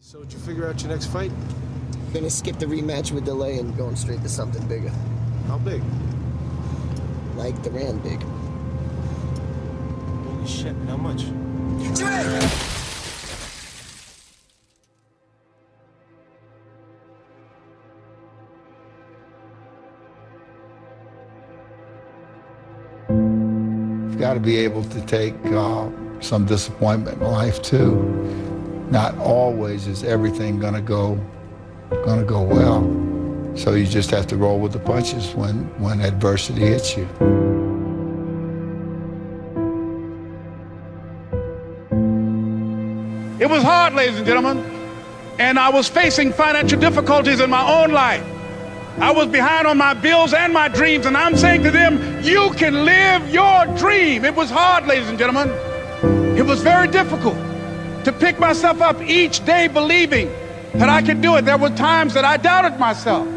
So did you figure out your next fight? Gonna skip the rematch with delay and going straight to something bigger. How big? Like the Rand big. Holy shit, how much? You've got to be able to take some disappointment in life too. Not always is everything gonna go well. So you just have to roll with the punches when adversity hits you. It was hard, ladies and gentlemen, and I was facing financial difficulties in my own life. I was behind on my bills and my dreams, and I'm saying to them, you can live your dream. It was hard, ladies and gentlemen. It was very difficult to pick myself up each day believing that I could do it. There were times that I doubted myself.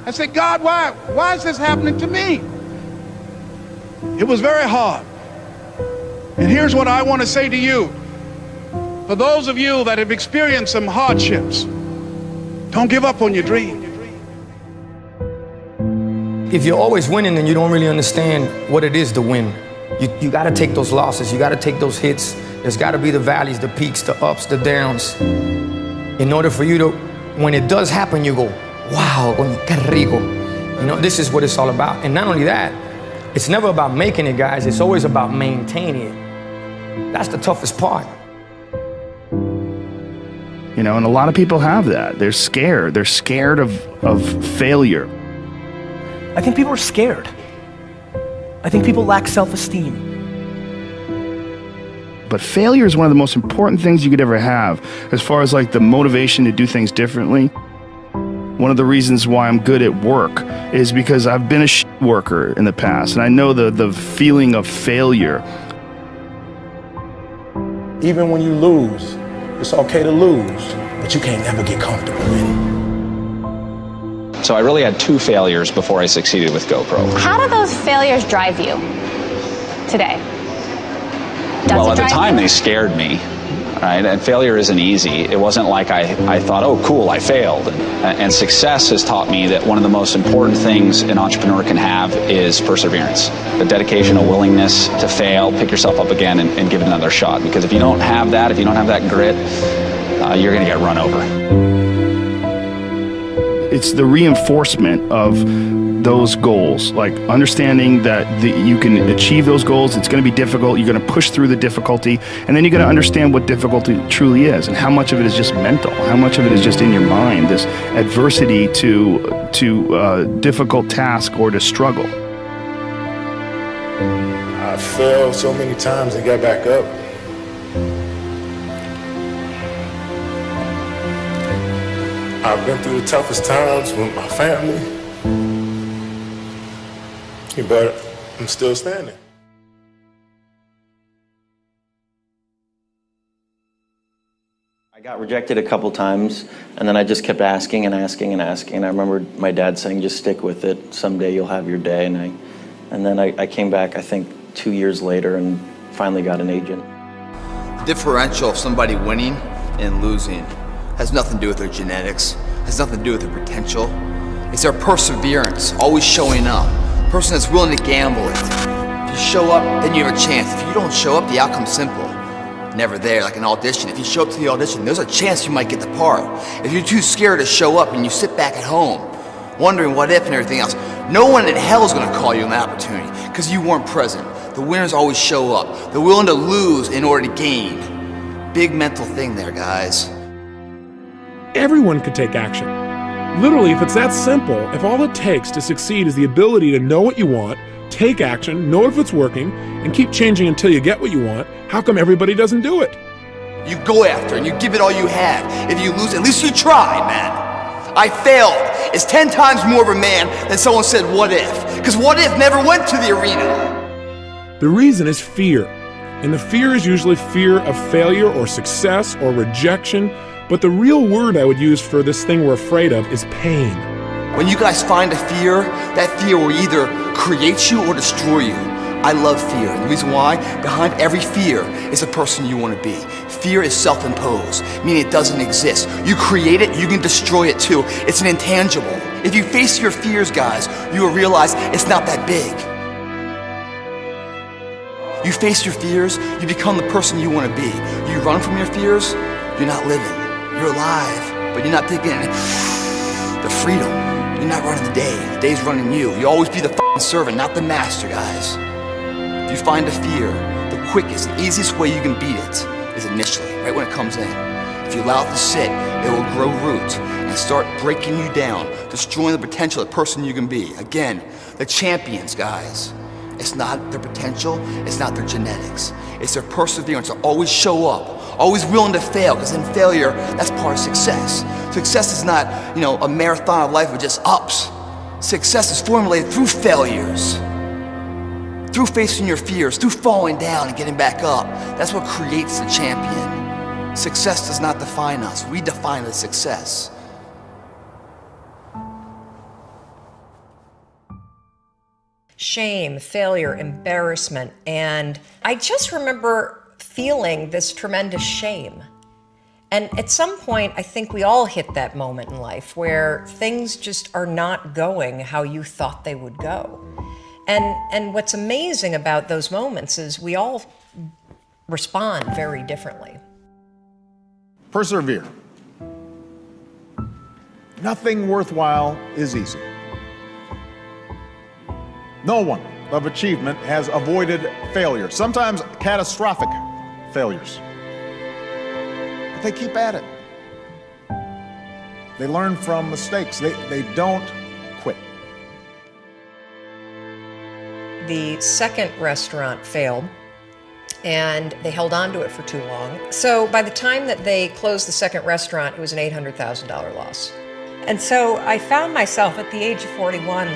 I said, God, why is this happening to me? It was very hard. And here's what I want to say to you. For those of you that have experienced some hardships, don't give up on your dream. If you're always winning and you don't really understand what it is to win, you got to take those losses, you got to take those hits. There's got to be the valleys, the peaks, the ups, the downs. In order for you to, when it does happen, you go, wow, qué rico. You know, this is what it's all about. And not only that, it's never about making it, guys. It's always about maintaining it. That's the toughest part. You know, and a lot of people have that. They're scared. They're scared of failure. I think people are scared. I think people lack self-esteem. But failure is one of the most important things you could ever have, as far as like the motivation to do things differently. One of the reasons why I'm good at work is because I've been a worker in the past, and I know the feeling of failure. Even when you lose, it's okay to lose, but you can't never get comfortable in it. So I really had 2 failures before I succeeded with GoPro. How do those failures drive you today? Well, at the time they scared me, right? And failure isn't easy. It wasn't like I thought, oh, cool, I failed. And success has taught me that one of the most important things an entrepreneur can have is perseverance. The dedication, a willingness to fail, pick yourself up again and give it another shot. Because if you don't have that, if you don't have that grit, you're gonna get run over. It's the reinforcement of those goals, like understanding that you can achieve those goals. It's going to be difficult. You're going to push through the difficulty, and then you're going to understand what difficulty truly is, and how much of it is just mental, how much of it is just in your mind. This adversity to difficult task or to struggle. I fell so many times and got back up. I've been through the toughest times with my family, but I'm still standing. I got rejected a couple times, and then I just kept asking and asking and asking. And I remember my dad saying, just stick with it. Someday you'll have your day. And then I came back, I think, 2 years later and finally got an agent. The differential of somebody winning and losing has nothing to do with their genetics, has nothing to do with their potential. It's their perseverance, always showing up. A person that's willing to gamble it. If you show up, then you have a chance. If you don't show up, the outcome's simple. Never there, like an audition. If you show up to the audition, there's a chance you might get the part. If you're too scared to show up and you sit back at home, wondering what if and everything else, no one in hell is gonna call you an opportunity because you weren't present. The winners always show up. They're willing to lose in order to gain. Big mental thing there, guys. Everyone could take action. Literally, if it's that simple, if all it takes to succeed is the ability to know what you want, take action, know if it's working, and keep changing until you get what you want, how come everybody doesn't do it? You go after and you give it all you have. If you lose, at least you tried, man. I failed. It's 10 times more of a man than someone said, what if? Because what if never went to the arena. The reason is fear. And the fear is usually fear of failure or success or rejection. But the real word I would use for this thing we're afraid of is pain. When you guys find a fear, that fear will either create you or destroy you. I love fear. And the reason why? Behind every fear is the person you want to be. Fear is self-imposed, meaning it doesn't exist. You create it, you can destroy it too. It's an intangible. If you face your fears, guys, you will realize it's not that big. You face your fears, you become the person you want to be. You run from your fears, you're not living. You're alive, but you're not taking the freedom. You're not running the day. The day's running you. You always be the f***ing servant, not the master, guys. If you find a fear, the quickest, the easiest way you can beat it is initially, right when it comes in. If you allow it to sit, it will grow roots and start breaking you down, destroying the potential of the person you can be. Again, the champions, guys. It's not their potential, it's not their genetics. It's their perseverance to always show up, always willing to fail, because in failure, that's part of success. Success is not, a marathon of life with just ups. Success is formulated through failures, through facing your fears, through falling down and getting back up. That's what creates the champion. Success does not define us. We define the success. Shame, failure, embarrassment, and I just remember feeling this tremendous shame. And at some point, I think we all hit that moment in life where things just are not going how you thought they would go. And what's amazing about those moments is we all respond very differently. Persevere. Nothing worthwhile is easy. No one of achievement has avoided failure, sometimes catastrophic failures. But they keep at it. They learn from mistakes. They don't quit. The second restaurant failed, and they held on to it for too long. So by the time that they closed the second restaurant, it was an $800,000 loss. And so I found myself at the age of 41,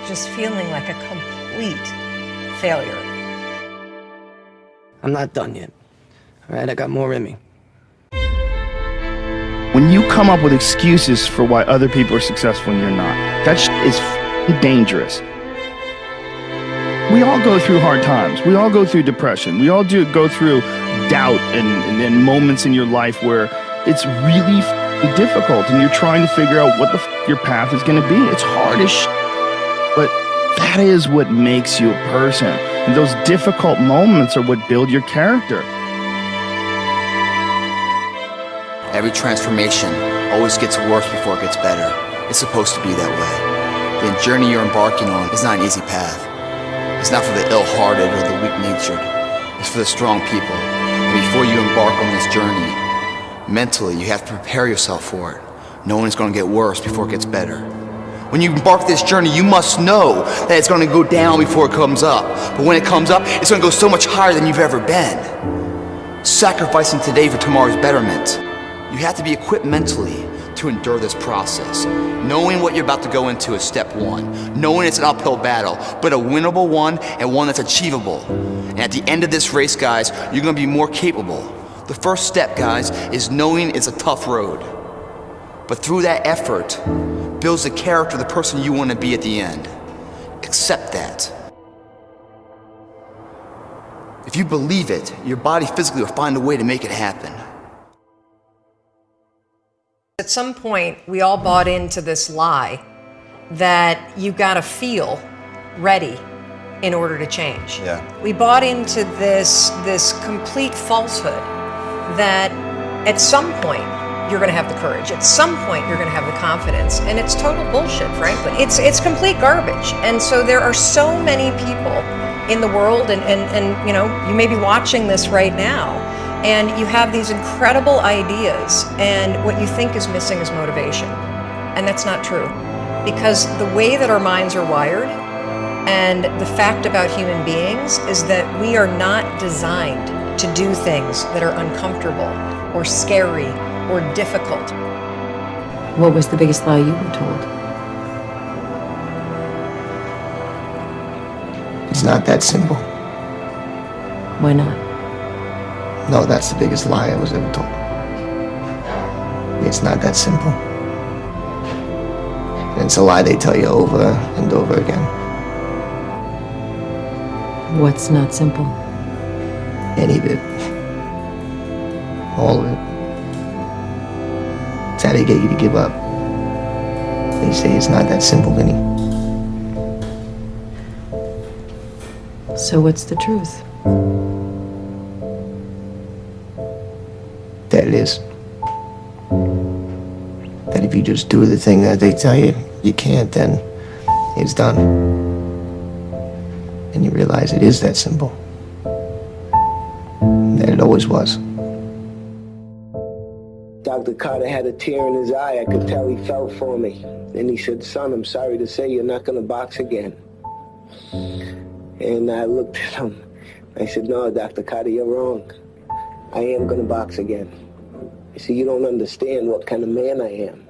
just feeling like a complete failure. I'm not done yet. All right, I got more in me. When you come up with excuses for why other people are successful and you're not, that is dangerous. We all go through hard times. We all go through depression. We all go through doubt and moments in your life where it's really difficult and you're trying to figure out what the your path is going to be. It's hard as but that is what makes you a person. And those difficult moments are what build your character. Every transformation always gets worse before it gets better. It's supposed to be that way. The journey you're embarking on is not an easy path. It's not for the ill-hearted or the weak-natured. It's for the strong people. And before you embark on this journey, mentally, you have to prepare yourself for it, knowing it's going to get worse before it gets better. When you embark this journey, you must know that it's going to go down before it comes up. But when it comes up, it's going to go so much higher than you've ever been. Sacrificing today for tomorrow's betterment. You have to be equipped mentally to endure this process. Knowing what you're about to go into is step one. Knowing it's an uphill battle, but a winnable one and one that's achievable. And at the end of this race, guys, you're going to be more capable. The first step, guys, is knowing it's a tough road. But through that effort, builds the character of the person you want to be at the end. Accept that. If you believe it, your body physically will find a way to make it happen. At some point, we all bought into this lie that you gotta feel ready in order to change. Yeah. We bought into this complete falsehood that at some point, you're gonna have the courage. At some point, you're gonna have the confidence. And it's total bullshit, frankly. It's complete garbage. And so there are so many people in the world, and you may be watching this right now, and you have these incredible ideas, and what you think is missing is motivation. And that's not true. Because the way that our minds are wired, and the fact about human beings, is that we are not designed to do things that are uncomfortable, or scary, or difficult. What was the biggest lie you were told? It's not that simple. Why not? No, that's the biggest lie I was ever told. It's not that simple. And it's a lie they tell you over and over again. What's not simple? Any of it. All of it. It's how they get you to give up. They say it's not that simple, Vinny. So what's the truth? That it is. That if you just do the thing that they tell you you can't, then it's done. And you realize it is that simple. That it always was. Dr. Carter had a tear in his eye. I could tell he felt for me. And he said, son, I'm sorry to say you're not going to box again. And I looked at him. I said, no, Dr. Carter, you're wrong. I am going to box again. I said, you don't understand what kind of man I am.